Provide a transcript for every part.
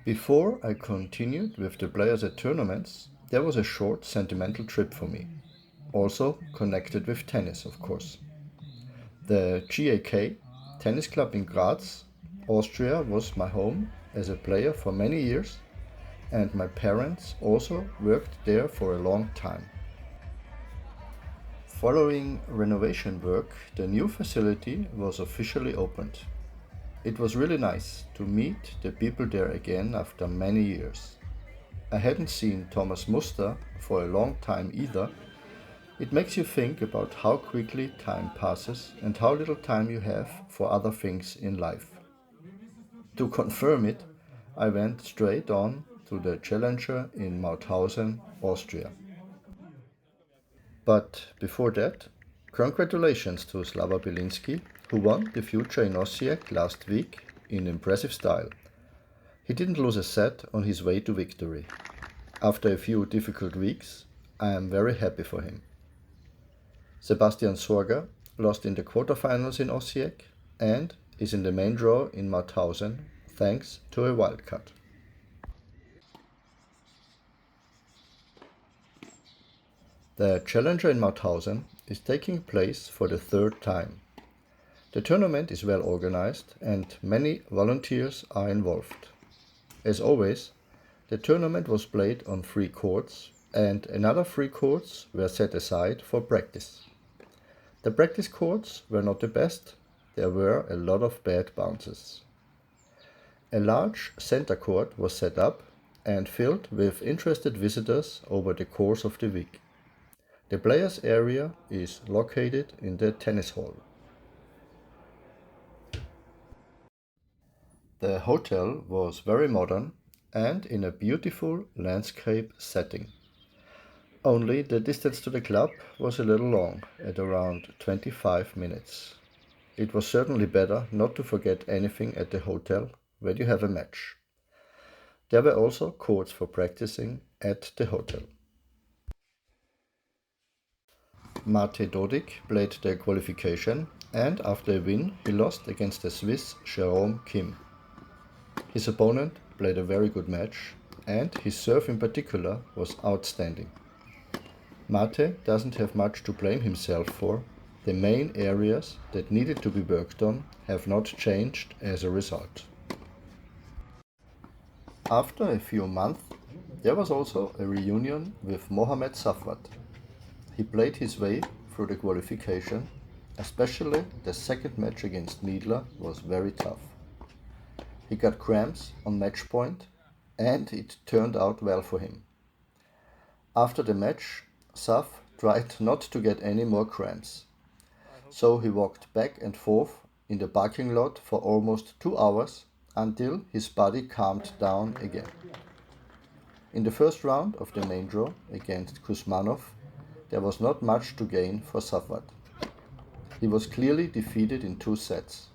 Before I continued with the players at tournaments, there was a short sentimental trip for me, also connected with tennis, of course. The GAK Tennis Club in Graz, Austria was my home as a player for many years, and my parents also worked there for a long time. Following renovation work, the new facility was officially opened. It was really nice to meet the people there again after many years. I hadn't seen Thomas Muster for a long time either. It makes you think about how quickly time passes and how little time you have for other things in life. To confirm it, I went straight on to the Challenger in Mauthausen, Austria. But before that, congratulations to Slava Belinsky, who won the Future in Osijek last week in impressive style. He didn't lose a set on his way to victory. After a few difficult weeks, I am very happy for him. Sebastian Sorger lost in the quarterfinals in Osijek and is in the main draw in Mauthausen thanks to a wildcard. The Challenger in Mauthausen is taking place for the third time. The tournament is well organized and many volunteers are involved. As always, the tournament was played on 3 courts and another 3 courts were set aside for practice. The practice courts were not the best, there were a lot of bad bounces. A large center court was set up and filled with interested visitors over the course of the week. The players' area is located in the tennis hall. The hotel was very modern and in a beautiful landscape setting. Only the distance to the club was a little long, at around 25 minutes. It was certainly better not to forget anything at the hotel when you have a match. There were also courts for practicing at the hotel. Mate Dodik played the qualification and after a win he lost against the Swiss Jerome Kim. His opponent played a very good match and his serve in particular was outstanding. Mate doesn't have much to blame himself for. The main areas that needed to be worked on have not changed as a result. After a few months, there was also a reunion with Mohamed Safwat. He played his way through the qualification, especially the second match against Needler was very tough. He got cramps on match point and it turned out well for him. After the match, Saf tried not to get any more cramps. So he walked back and forth in the parking lot for almost 2 hours until his body calmed down again. In the first round of the main draw against Kuzmanov, there was not much to gain for Safwat. He was clearly defeated in 2 sets.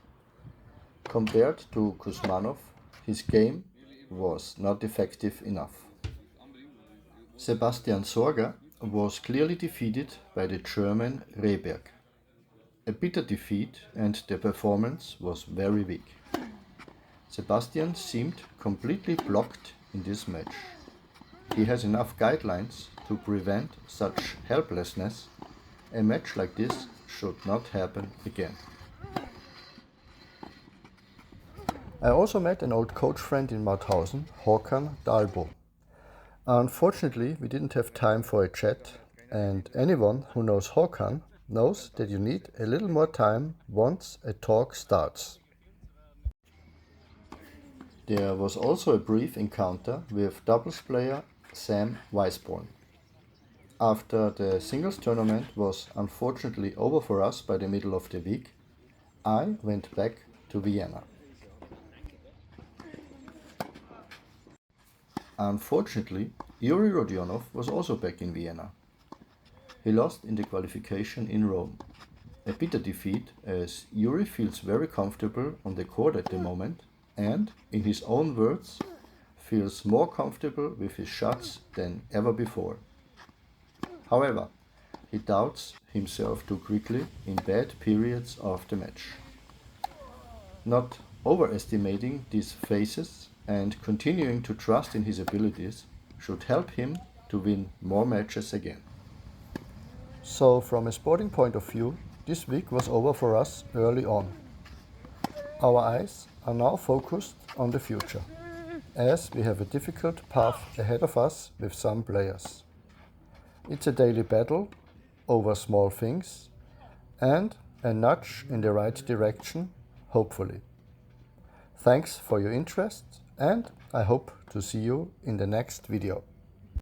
Compared to Kuzmanov, his game was not effective enough. Sebastian Sorger was clearly defeated by the German Rehberg. A bitter defeat and the performance was very weak. Sebastian seemed completely blocked in this match. He has enough guidelines to prevent such helplessness. A match like this should not happen again. I also met an old coach friend in Mauthausen, Håkan Dalbo. Unfortunately, we didn't have time for a chat, and anyone who knows Håkan knows that you need a little more time once a talk starts. There was also a brief encounter with doubles player Sam Weisborn. After the singles tournament was unfortunately over for us by the middle of the week, I went back to Vienna. Unfortunately, Yuri Rodionov was also back in Vienna. He lost in the qualification in Rome. A bitter defeat as Yuri feels very comfortable on the court at the moment and, in his own words, feels more comfortable with his shots than ever before. However, he doubts himself too quickly in bad periods of the match. Not overestimating these phases, and continuing to trust in his abilities should help him to win more matches again. So, from a sporting point of view, this week was over for us early on. Our eyes are now focused on the future, as we have a difficult path ahead of us with some players. It's a daily battle over small things and a nudge in the right direction, hopefully. Thanks for your interest, and I hope to see you in the next video.